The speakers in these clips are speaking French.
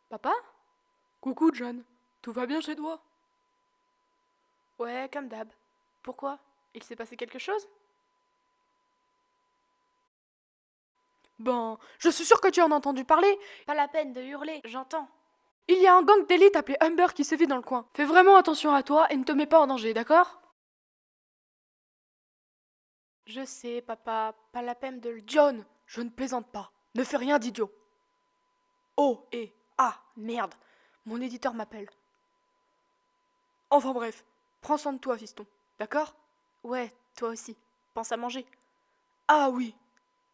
Papa? Coucou John, tout va bien chez toi? Ouais, comme d'hab. Pourquoi? Il s'est passé quelque chose? Ben, je suis sûr que tu en as entendu parler. Pas la peine de hurler, j'entends. Il y a un gang d'élite appelé Humber qui sévit dans le coin. Fais vraiment attention à toi et ne te mets pas en danger, d'accord? Je sais, papa, pas la peine de le... John, je ne plaisante pas. Ne fais rien d'idiot. Oh, et... Ah, merde. Mon éditeur m'appelle. Enfin bref, prends soin de toi, fiston. D'accord? Ouais, toi aussi. Pense à manger. Ah oui.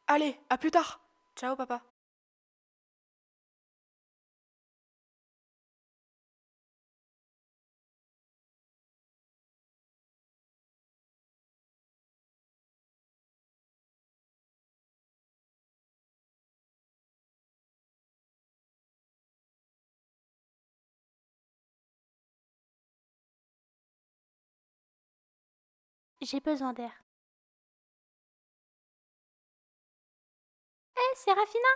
Allez, à plus tard. Ciao, papa. J'ai besoin d'air. Hé, Séraphina,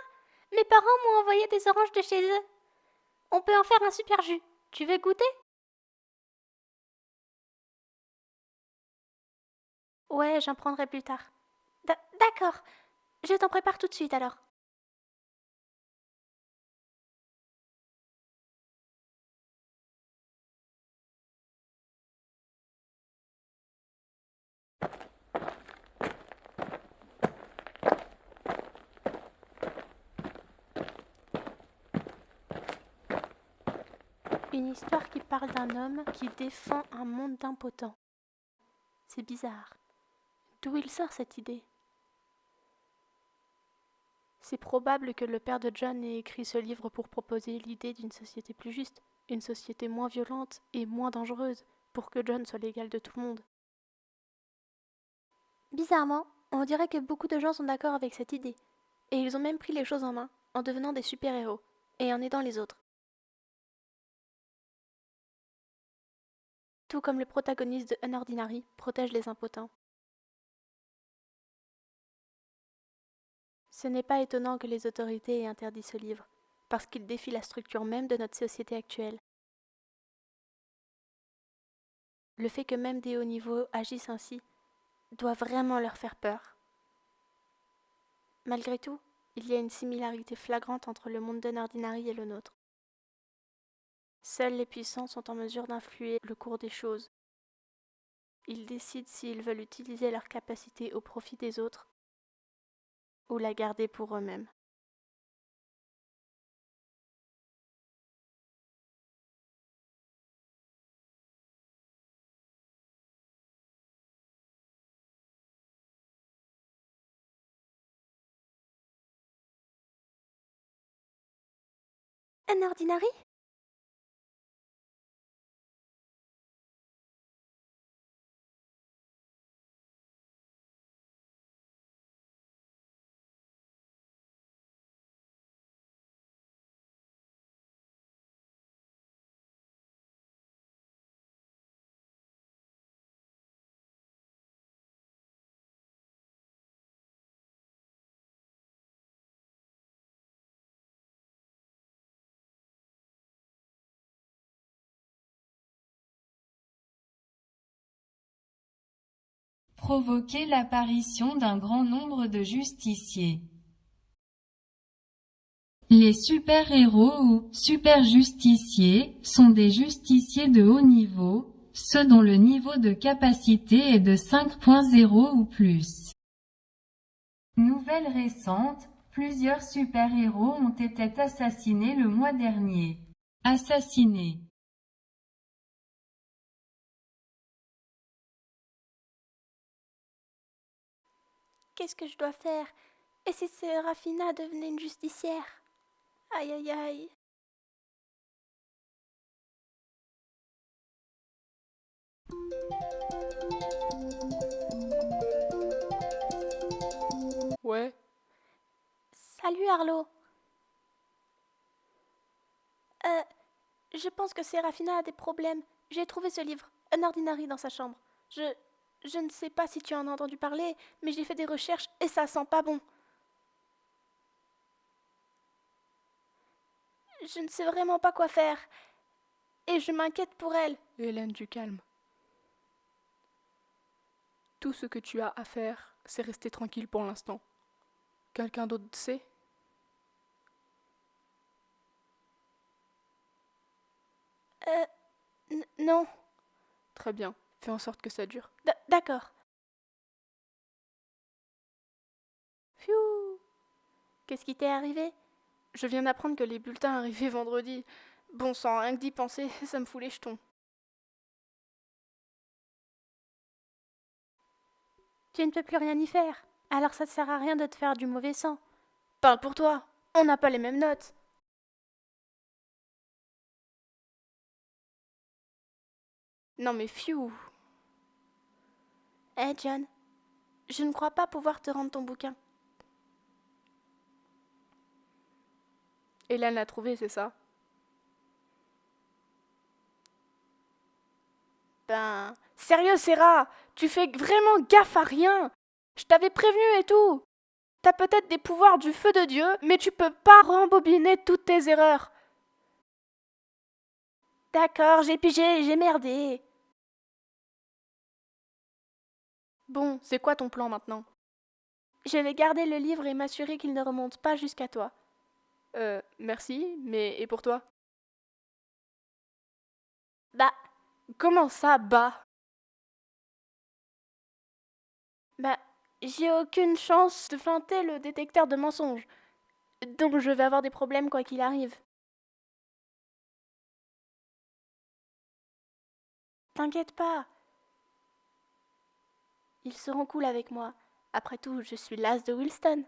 mes parents m'ont envoyé des oranges de chez eux. On peut en faire un super jus. Tu veux goûter? Ouais, j'en prendrai plus tard. D'accord, je t'en prépare tout de suite alors. Une histoire qui parle d'un homme qui défend un monde d'impotents. C'est bizarre. D'où il sort cette idée? C'est probable que le père de John ait écrit ce livre pour proposer l'idée d'une société plus juste, une société moins violente et moins dangereuse, pour que John soit l'égal de tout le monde. Bizarrement, on dirait que beaucoup de gens sont d'accord avec cette idée. Et ils ont même pris les choses en main, en devenant des super-héros, et en aidant les autres. Tout comme le protagoniste de Unordinary protège les impotents. Ce n'est pas étonnant que les autorités aient interdit ce livre, parce qu'il défie la structure même de notre société actuelle. Le fait que même des hauts niveaux agissent ainsi doit vraiment leur faire peur. Malgré tout, il y a une similarité flagrante entre le monde d'Unordinary et le nôtre. Seuls les puissants sont en mesure d'influer le cours des choses. Ils décident s'ils veulent utiliser leur capacité au profit des autres ou la garder pour eux-mêmes. Unordinary? Provoquer l'apparition d'un grand nombre de justiciers. Les super-héros ou super-justiciers sont des justiciers de haut niveau, ceux dont le niveau de capacité est de 5.0 ou plus. Nouvelle récente, plusieurs super-héros ont été assassinés le mois dernier. Assassinés. Qu'est-ce que je dois faire? Et si Séraphina devenait une justicière? Aïe aïe aïe. Ouais. Salut Arlo. Euh, je pense que Séraphina a des problèmes. J'ai trouvé ce livre, Unordinary, dans sa chambre. Je ne sais pas si tu en as entendu parler, mais j'ai fait des recherches et ça sent pas bon. Je ne sais vraiment pas quoi faire. Et je m'inquiète pour elle. Hélène, du calme. Tout ce que tu as à faire, c'est rester tranquille pour l'instant. Quelqu'un d'autre sait? Non. Très bien, fais en sorte que ça dure. D'accord. Pfiou. Qu'est-ce qui t'est arrivé? Je viens d'apprendre que les bulletins arrivaient vendredi. Bon sang, rien que d'y penser, ça me fout les jetons. Tu ne peux plus rien y faire. Alors ça ne sert à rien de te faire du mauvais sang. Parle pour toi, on n'a pas les mêmes notes. Non mais fiou. Hé John, je ne crois pas pouvoir te rendre ton bouquin. Hélène l'a trouvé, c'est ça? Ben, Sérieux, Sarah, tu fais vraiment gaffe à rien. Je t'avais prévenu et tout. T'as peut-être des pouvoirs du feu de Dieu, mais tu peux pas rembobiner toutes tes erreurs. d'accord, j'ai pigé, j'ai merdé. Bon, c'est quoi ton plan maintenant? Je vais garder le livre et m'assurer qu'il ne remonte pas jusqu'à toi. Merci, mais et pour toi? Bah, Comment ça, bah? bah, j'ai aucune chance de planter le détecteur de mensonges. Donc je vais avoir des problèmes quoi qu'il arrive. T'inquiète pas. Ils seront cool avec moi. Après tout, je suis l'as de Wilston.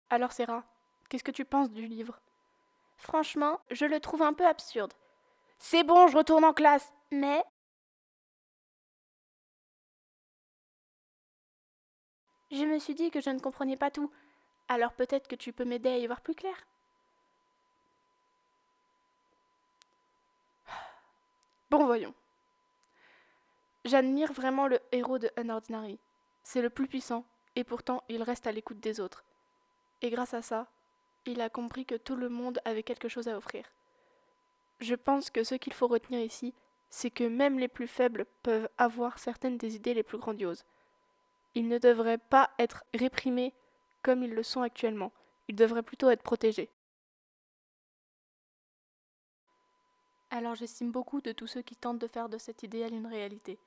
Alors, Sarah, qu'est-ce que tu penses du livre? Franchement, je le trouve un peu absurde. C'est bon, je retourne en classe. Mais je me suis dit que je ne comprenais pas tout. Alors peut-être que tu peux m'aider à y voir plus clair. Bon, voyons. J'admire vraiment le héros de Unordinary. C'est le plus puissant, et pourtant il reste à l'écoute des autres. Et grâce à ça, il a compris que tout le monde avait quelque chose à offrir. Je pense que ce qu'il faut retenir ici, c'est que même les plus faibles peuvent avoir certaines des idées les plus grandioses. Ils ne devraient pas être réprimés comme ils le sont actuellement. Ils devraient plutôt être protégés. Alors j'estime beaucoup de tous ceux qui tentent de faire de cet idéal une réalité.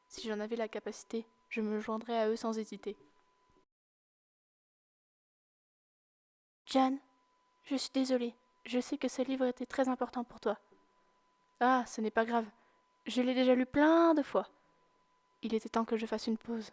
Si j'en avais la capacité, je me joindrais à eux sans hésiter. John, je suis désolée. Je sais que ce livre était très important pour toi. Ah, ce n'est pas grave. Je l'ai déjà lu plein de fois. Il était temps que je fasse une pause.